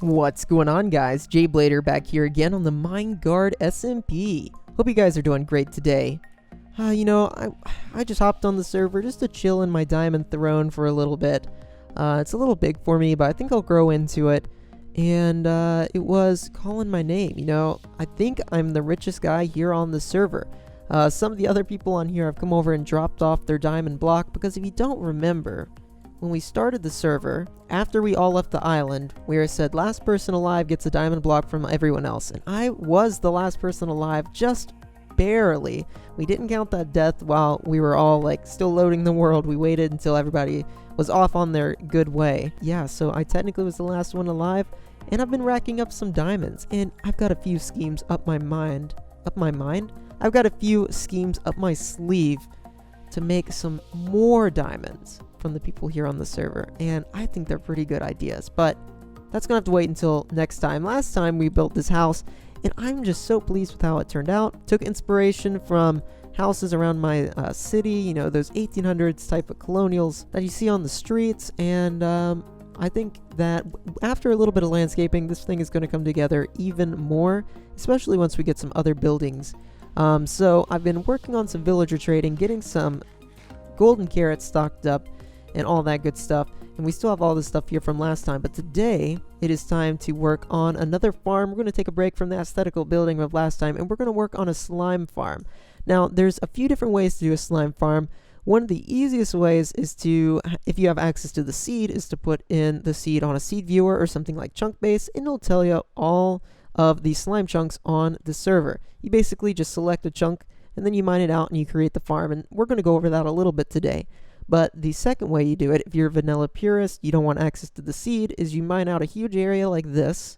What's going on, guys? jblader back here again on the Minegard SMP. Hope you guys are doing great today. I just hopped on the server just to chill in my diamond throne for a little bit. It's a little big for me, but I think I'll grow into it. And it was calling my name. I think I'm the richest guy here on the server. Some of the other people on here have come over and dropped off their diamond block because if you don't remember, when we started the server, after we all left the island, we were said last person alive gets a diamond block from everyone else. And I was the last person alive, just barely. We didn't count that death while we were all still loading the world. We waited until everybody was off on their good way. Yeah, so I technically was the last one alive, and I've been racking up some diamonds, and I've got a few schemes up my mind. I've got a few schemes up my sleeve to make some more diamonds from the people here on the server, and I think they're pretty good ideas, but that's gonna have to wait until next time. Last time we built this house, and I'm just so pleased with how it turned out. Took inspiration from houses around my city, those 1800s type of colonials that you see on the streets, and I think that after a little bit of landscaping, this thing is going to come together even more, especially once we get some other buildings. So I've been working on some villager trading, getting some golden carrots stocked up, and all that good stuff. And we still have all this stuff here from last time, but today it is time to work on another farm. We're going to take a break from the aesthetical building of last time, and we're going to work on a slime farm. Now, there's a few different ways to do a slime farm. One of the easiest ways is to, if you have access to the seed, is to put in the seed on a seed viewer or something like Chunkbase, and it'll tell you all of the slime chunks on the server. You basically just select a chunk, and then you mine it out, and you create the farm, and we're going to go over that a little bit today. But the second way you do it, if you're a vanilla purist, you don't want access to the seed, is you mine out a huge area like this.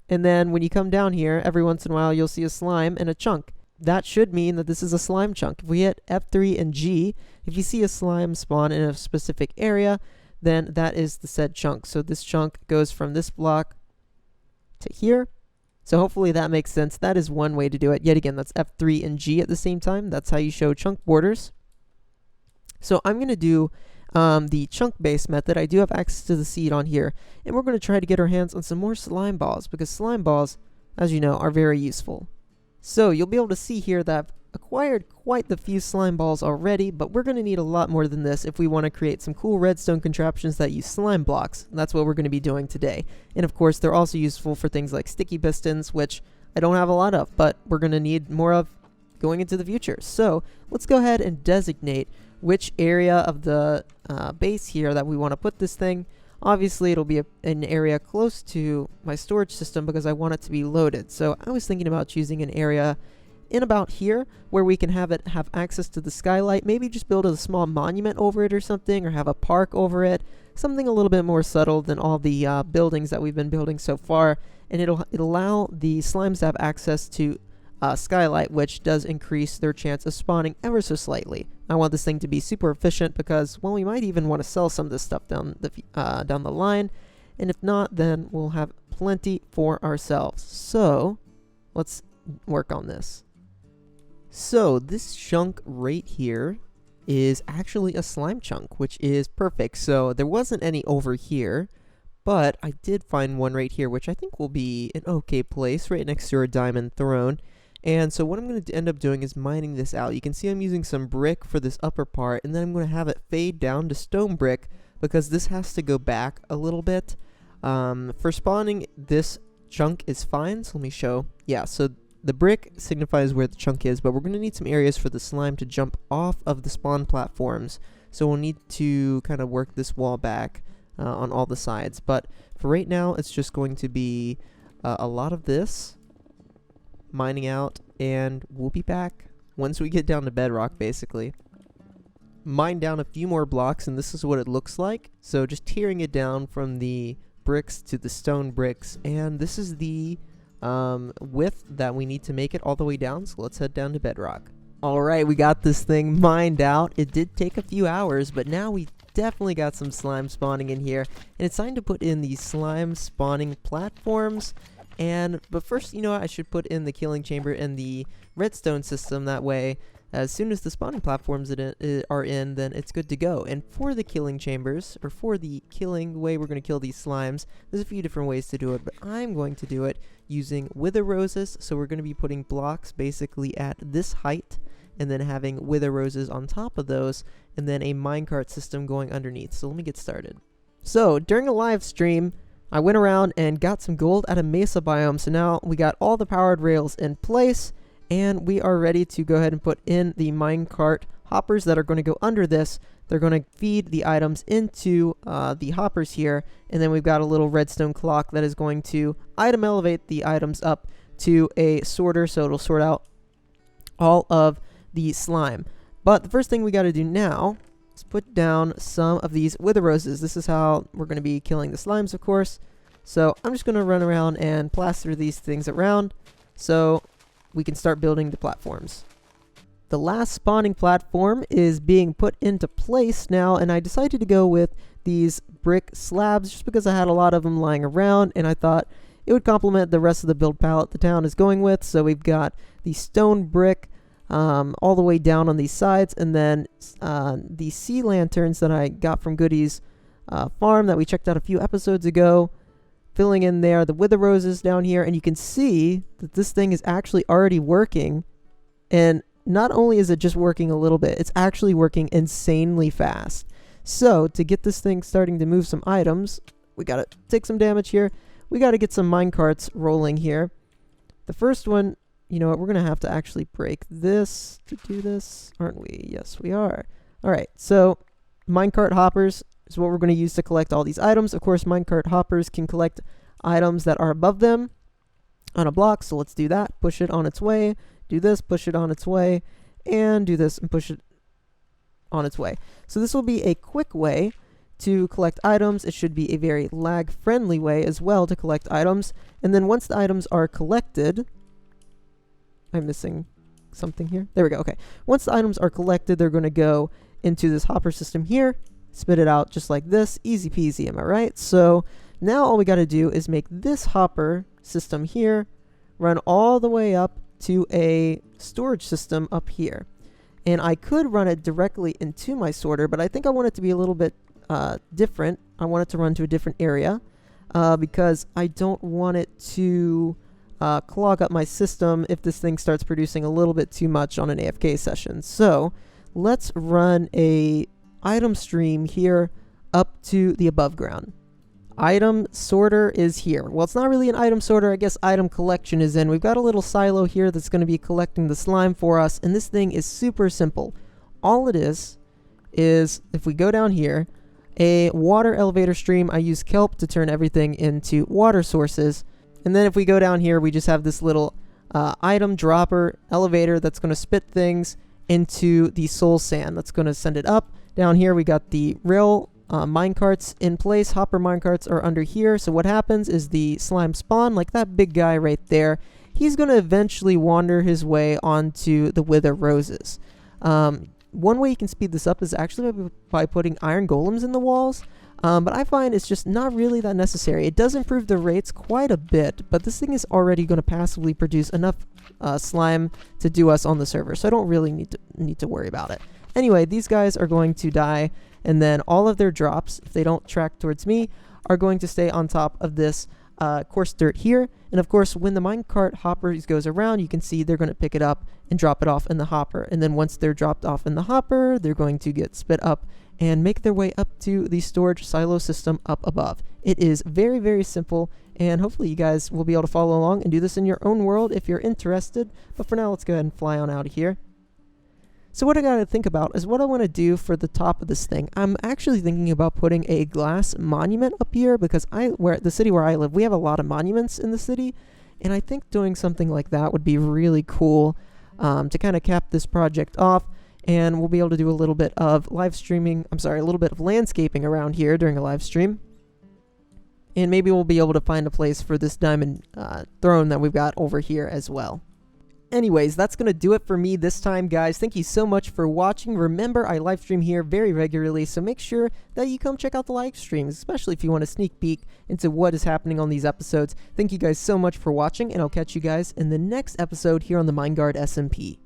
And then when you come down here, every once in a while you'll see a slime and a chunk. That should mean that this is a slime chunk. If we hit F3 and G, if you see a slime spawn in a specific area, then that is the said chunk. So this chunk goes from this block to here. So hopefully that makes sense. That is one way to do it. Yet again, that's F3 and G at the same time. That's how you show chunk borders. So I'm going to do the chunk-based method. I do have access to the seed on here, and we're going to try to get our hands on some more slime balls, because slime balls, as you know, are very useful. So you'll be able to see here that I've acquired quite the few slime balls already, but we're going to need a lot more than this if we want to create some cool redstone contraptions that use slime blocks. And that's what we're going to be doing today. And of course, they're also useful for things like sticky pistons, which I don't have a lot of, but we're going to need more of going into the future. So let's go ahead and designate which area of the base here that we want to put this thing. Obviously, it'll be an area close to my storage system because I want it to be loaded. So I was thinking about choosing an area in about here where we can have it have access to the skylight. Maybe just build a small monument over it or something, or have a park over it. Something a little bit more subtle than all the buildings that we've been building so far. And it'll allow the slimes to have access to skylight, which does increase their chance of spawning ever so slightly. I want this thing to be super efficient because, well, we might even want to sell some of this stuff down the line, and if not, then we'll have plenty for ourselves. So let's work on this. So this chunk right here is actually a slime chunk, which is perfect. So there wasn't any over here, but I did find one right here, which I think will be an okay place right next to our diamond throne. And so what I'm going to end up doing is mining this out. You can see I'm using some brick for this upper part, and then I'm going to have it fade down to stone brick because this has to go back a little bit. For spawning, this chunk is fine, so let me show. Yeah, so the brick signifies where the chunk is, but we're going to need some areas for the slime to jump off of the spawn platforms. So we'll need to kind of work this wall back on all the sides. But for right now, it's just going to be a lot of this mining out, and we'll be back once we get down to bedrock. Basically mine down a few more blocks, and this is what it looks like. So just tearing it down from the bricks to the stone bricks, and this is the width that we need to make it all the way down. So let's head down to bedrock. Alright, we got this thing mined out. It did take a few hours, but now we definitely got some slime spawning in here, and it's time to put in the slime spawning platforms. But first, I should put in the killing chamber and the redstone system. That way, as soon as the spawning platforms are in, then it's good to go. And for the killing chambers, or for the killing way we're going to kill these slimes, there's a few different ways to do it, but I'm going to do it using wither roses. So we're going to be putting blocks basically at this height, and then having wither roses on top of those, and then a minecart system going underneath. So let me get started. So during a live stream, I went around and got some gold out of mesa biome. So now we got all the powered rails in place, and we are ready to go ahead and put in the minecart hoppers that are going to go under this. They're going to feed the items into the hoppers here, and then we've got a little redstone clock that is going to item elevate the items up to a sorter, so it'll sort out all of the slime. But the first thing we got to do now is put down some of these wither roses. This is how we're going to be killing the slimes, of course. So I'm just going to run around and plaster these things around so we can start building the platforms. The last spawning platform is being put into place now, and I decided to go with these brick slabs just because I had a lot of them lying around, and I thought it would complement the rest of the build palette the town is going with. So we've got the stone brick all the way down on these sides, and then the sea lanterns that I got from Goody's farm that we checked out a few episodes ago, filling in there the wither roses down here. And you can see that this thing is actually already working, and not only is it just working a little bit, it's actually working insanely fast. So to get this thing starting to move some items, we gotta take some damage here. We gotta get some minecarts rolling here. The first one, you know what, we're gonna have to actually break this to do this, aren't we? Yes, we are. Alright, so minecart hoppers is what we're going to use to collect all these items. Of course, minecart hoppers can collect items that are above them on a block, so let's do that. Push it on its way, do this, push it on its way, and do this and push it on its way. So this will be a quick way to collect items. It should be a very lag-friendly way as well to collect items. And then once the items are collected, I'm missing something here. There we go. Okay. Once the items are collected, they're going to go into this hopper system here, spit it out just like this. Easy peasy, am I right? So now all we got to do is make this hopper system here run all the way up to a storage system up here. And I could run it directly into my sorter, but I think I want it to be a little bit different. I want it to run to a different area because I don't want it to clog up my system if this thing starts producing a little bit too much on an AFK session. So let's run a item stream here up to the above ground. Item sorter is here. Well, it's not really an item sorter. I guess item collection is in. We've got a little silo here that's going to be collecting the slime for us, and this thing is super simple. All it is if we go down here, a water elevator stream. I use kelp to turn everything into water sources. And then if we go down here, we just have this little item dropper elevator that's going to spit things into the soul sand. That's going to send it up. Down here, we got the rail minecarts in place. Hopper minecarts are under here. So what happens is the slime spawn, like that big guy right there. He's going to eventually wander his way onto the wither roses. One way you can speed this up is actually by putting iron golems in the walls. But I find it's just not really that necessary. It does improve the rates quite a bit, but this thing is already going to passively produce enough slime to do us on the server, so I don't really need to worry about it. Anyway, these guys are going to die, and then all of their drops, if they don't track towards me, are going to stay on top of this coarse dirt here. And of course, when the minecart hoppers goes around, you can see they're going to pick it up and drop it off in the hopper. And then once they're dropped off in the hopper, they're going to get spit up and make their way up to the storage silo system up above. It is very, very simple, and hopefully you guys will be able to follow along and do this in your own world if you're interested. But for now, let's go ahead and fly on out of here. So what I gotta think about is what I want to do for the top of this thing. I'm actually thinking about putting a glass monument up here because the city where I live, we have a lot of monuments in the city, and I think doing something like that would be really cool to kind of cap this project off. And we'll be able to do a little bit of a little bit of landscaping around here during a live stream. And maybe we'll be able to find a place for this diamond throne that we've got over here as well. Anyways, that's going to do it for me this time, guys. Thank you so much for watching. Remember, I live stream here very regularly, so make sure that you come check out the live streams, especially if you want a sneak peek into what is happening on these episodes. Thank you guys so much for watching, and I'll catch you guys in the next episode here on the Minegard SMP.